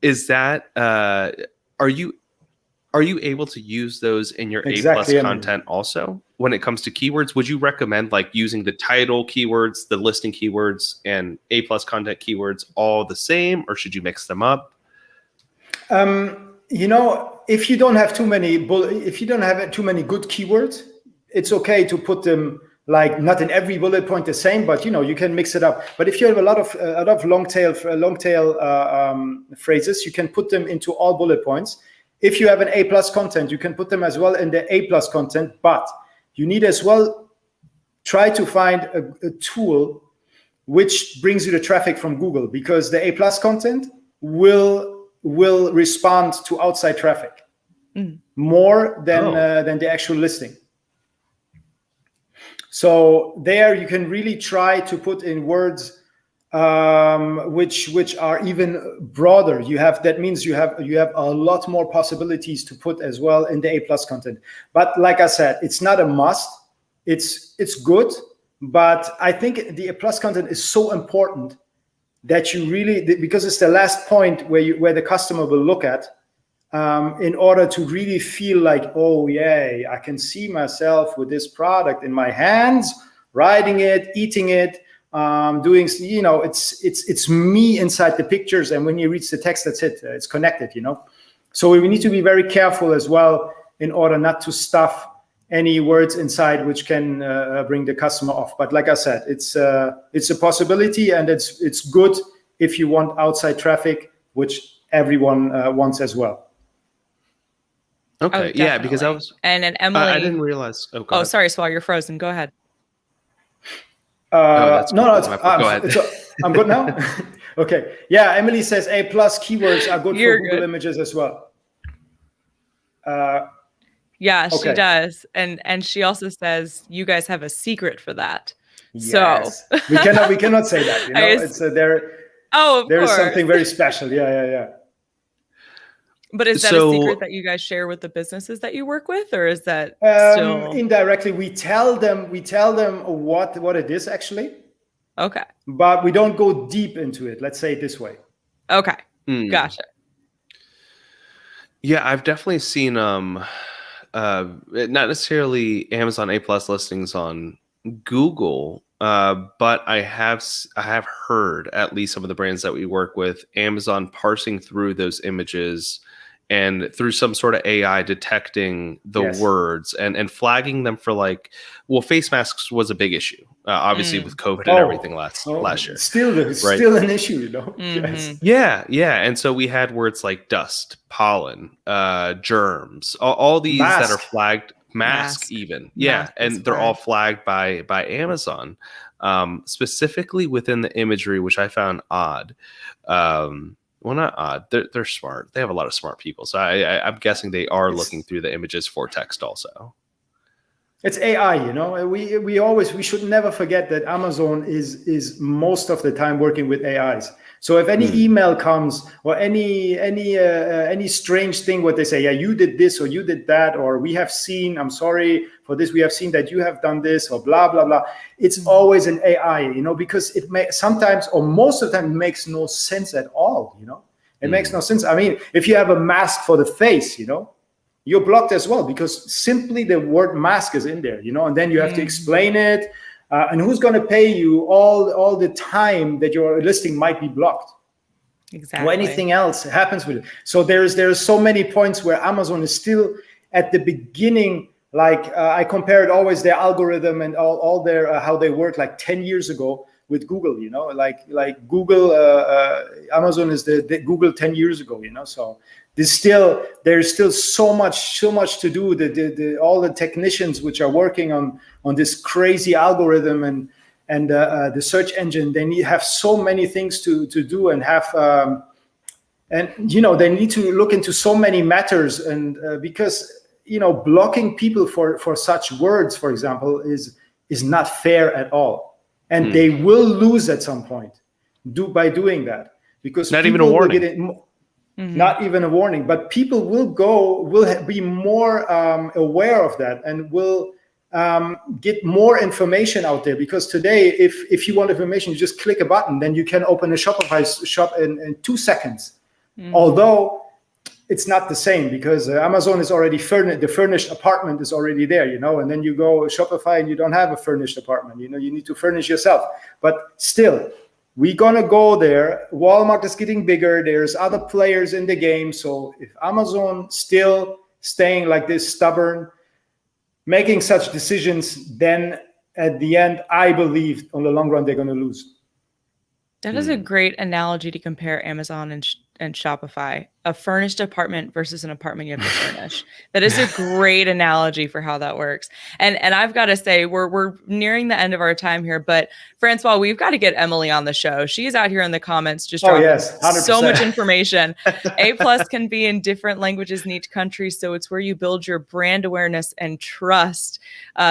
Is that are you able to use those in your A+ content also? When it comes to keywords, would you recommend like using the title keywords, the listing keywords, and A+ content keywords all the same, or should you mix them up? if you don't have too many good keywords, it's okay to put them like not in every bullet point the same, but you can mix it up. But if you have a lot of long tail phrases, you can put them into all bullet points. If you have an A+ content, you can put them as well in the A+ content, but you need as well try to find a tool which brings you the traffic from Google, because the A+ content will respond to outside traffic more than the actual listing. So there you can really try to put in words which are even broader. That means you have a lot more possibilities to put as well in the A+ content. But like I said, it's not a must. It's good, but I think the A+ content is so important that you really, because it's the last point where the customer will look at, in order to really feel like, oh yeah, I can see myself with this product in my hands, riding it, eating it, doing, it's me inside the pictures. And when you reach the text, that's it. It's connected, So we need to be very careful as well in order not to stuff any words inside which can bring the customer off. But like I said, it's a possibility, and it's good if you want outside traffic, which everyone wants as well. Okay, yeah, because I was... And Emily... I didn't realize... Oh, sorry, Swal, you're frozen. Go ahead. No, go ahead. I'm good now? Okay. Yeah, Emily says A+ keywords are good for Google Images as well. Yeah, she does. And she also says you guys have a secret for that. Yes. So we cannot say that. It's there is something very special. Yeah. But is that a secret that you guys share with the businesses that you work with, or is that still indirectly? We tell them what it is actually. Okay. But we don't go deep into it. Let's say it this way. Okay. Gotcha. Yeah, I've definitely seen not necessarily Amazon A+ listings on Google, but I have heard, at least some of the brands that we work with, Amazon parsing through those images and through some sort of AI detecting the words and flagging them for face masks was a big issue, obviously with COVID and everything last year. Still an issue, Mm-hmm. Yes. Yeah. And so we had words like dust, pollen, germs, all these that are flagged, mask even. Yeah. And they're all flagged by Amazon, specifically within the imagery, which I found odd. Well, not odd. They're smart. They have a lot of smart people. So I'm guessing they are looking through the images for text also. It's AI, we should never forget that Amazon is most of the time working with AIs. So if any email comes or any strange thing, what they say, yeah, you did this or you did that, or we have seen, I'm sorry for this, we have seen that you have done this, or blah, blah, blah. It's always an AI, because it may sometimes, or most of the time, it makes no sense at all, It makes no sense. I mean, if you have a mask for the face, you're blocked as well, because simply the word mask is in there, and then you have to explain it. And who's going to pay you all the time that your listing might be blocked? Exactly. Or anything else happens with it. So there's so many points where Amazon is still at the beginning. I compared always their algorithm and all their how they work 10 years ago with Google. Like Google, Amazon is the Google 10 years ago. So there's still so much to do. All the technicians which are working on this crazy algorithm and the search engine, they have so many things to do and have and they need to look into so many matters, and because blocking people for such words, for example, is not fair at all, and they will lose at some point by doing that, because not even a warning. Not even a warning, but people will be more aware of that, and will get more information out there. Because today, if you want information, you just click a button, then you can open a Shopify shop in 2 seconds. Although it's not the same, because Amazon is already furnished. The furnished apartment is already there, and then you go Shopify and you don't have a furnished apartment. You need to furnish yourself. But still, we're gonna go there. Walmart is getting bigger. There's other players in the game. So if Amazon still staying like this stubborn, making such decisions, then at the end, I believe on the long run, they're gonna lose. That is a great analogy to compare Amazon and Shopify, a furnished apartment versus an apartment you have to furnish. That is a great analogy for how that works. And I've got to say, we're nearing the end of our time here, but Francois, we've got to get Emily on the show. She's out here in the comments just dropping 100%. So much information. A+ can be in different languages in each country, so it's where you build your brand awareness and trust.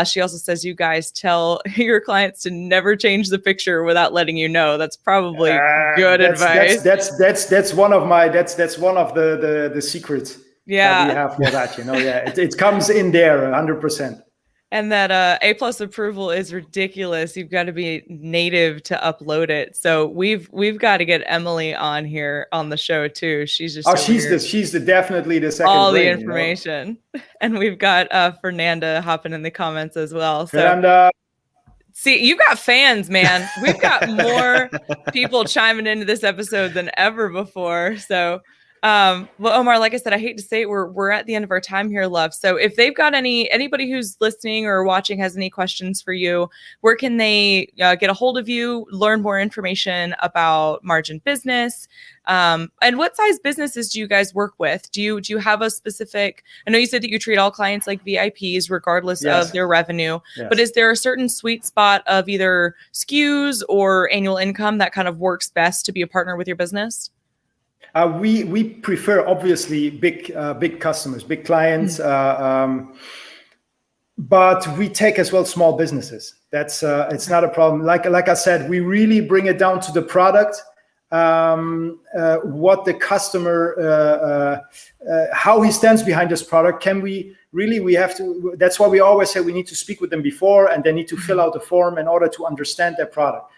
She also says you guys tell your clients to never change the picture without letting you know. That's probably good advice. That's one of my that's one of the secrets that we have for that. It comes in there 100%. And that A+ approval is ridiculous. You've got to be native to upload it. So we've got to get Emily on here on the show too. She's just she's definitely the second. All the information, and we've got Fernanda hopping in the comments as well. So. Fernanda. See, you've got fans, man. We've got more people chiming into this episode than ever before. So, well, Omar, like I said, I hate to say it, we're at the end of our time here, love. So if they've got anybody who's listening or watching has any questions for you, where can they get a hold of you, learn more information about Margin Business? And what size businesses do you guys work with? Do you have a specific, I know you said that you treat all clients like VIPs regardless of their revenue, but is there a certain sweet spot of either SKUs or annual income that kind of works best to be a partner with your business? We prefer obviously big customers, big clients, but we take as well small businesses. That's it's not a problem. Like I said, we really bring it down to the product, what the customer, how he stands behind this product. We have to. That's why we always say we need to speak with them before, and they need to fill out a form in order to understand their product.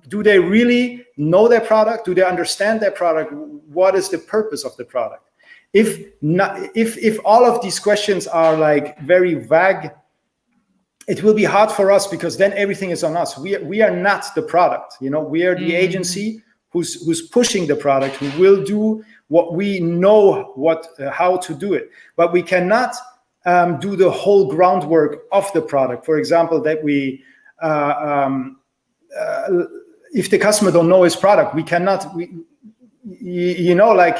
Do they really know their product? Do they understand their product? What is the purpose of the product? If all of these questions are like very vague, it will be hard for us because then everything is on us. We are not the product. We are the agency who's pushing the product, who will do what we know how to do it. But we cannot do the whole groundwork of the product. For example, that we if the customer don't know his product, we cannot. Like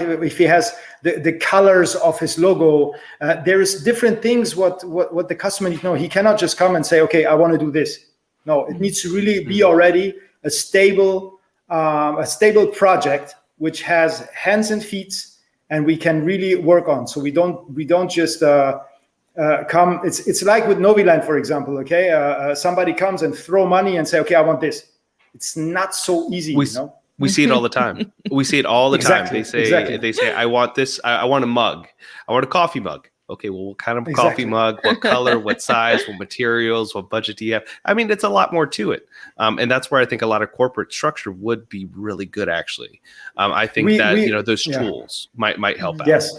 if he has the colors of his logo, there is different things. What the customer needs to know. He cannot just come and say, "Okay, I want to do this." No, it needs to really be already a stable project which has hands and feet, and we can really work on. So we don't just come. It's like with Noviland, for example. Okay, somebody comes and throw money and say, "Okay, I want this." It's not so easy. We see it all the time. We see it all the time. They say, "I want this. I want a mug. I want a coffee mug." Okay, well, what kind of coffee mug? What color? What size? What materials? What budget do you have? I mean, it's a lot more to it, and that's where I think a lot of corporate structure would be really good. Actually, I think those tools might help out. Yes.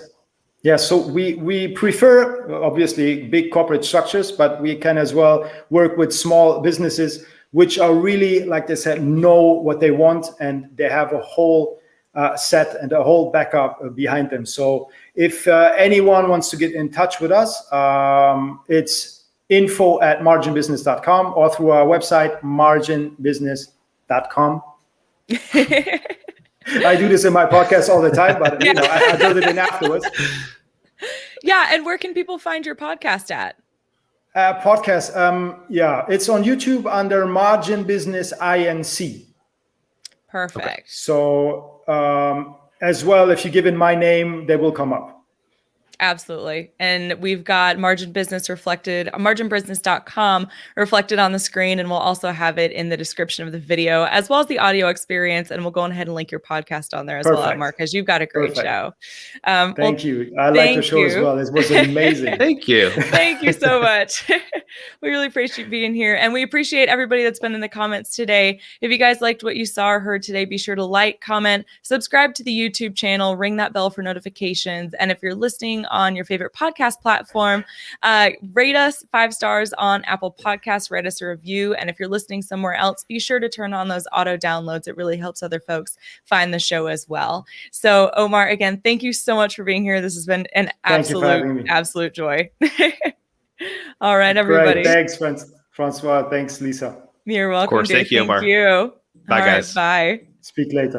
So we prefer obviously big corporate structures, but we can as well work with small businesses which are really, like they said, know what they want, and they have a whole set and a whole backup behind them. So if anyone wants to get in touch with us, it's info@marginbusiness.com or through our website, marginbusiness.com. I do this in my podcast all the time, but I build it in afterwards. Yeah, and where can people find your podcast at? Podcast, it's on YouTube under Margin Business INC. Perfect. Okay. So as well, if you give in my name, they will come up. Absolutely. And we've got marginbusiness.com reflected on the screen. And we'll also have it in the description of the video, as well as the audio experience. And we'll go ahead and link your podcast on there as well, Mark, because you've got a great show. Thank you. I like the show as well. It was amazing. Thank you. Thank you so much. We really appreciate you being here. And we appreciate everybody that's been in the comments today. If you guys liked what you saw or heard today, be sure to like, comment, subscribe to the YouTube channel, ring that bell for notifications. And if you're listening on your favorite podcast platform, rate us 5 stars on Apple Podcasts, write us a review. And if you're listening somewhere else, be sure to turn on those auto downloads. It really helps other folks find the show as well. So Omar, again, thank you so much for being here. This has been an absolute joy. All right, everybody. Great. Thanks, Francois. Thanks, Lisa. You're welcome. Of course. Thank you, Omar. Thank you. Bye, guys. Bye. Speak later.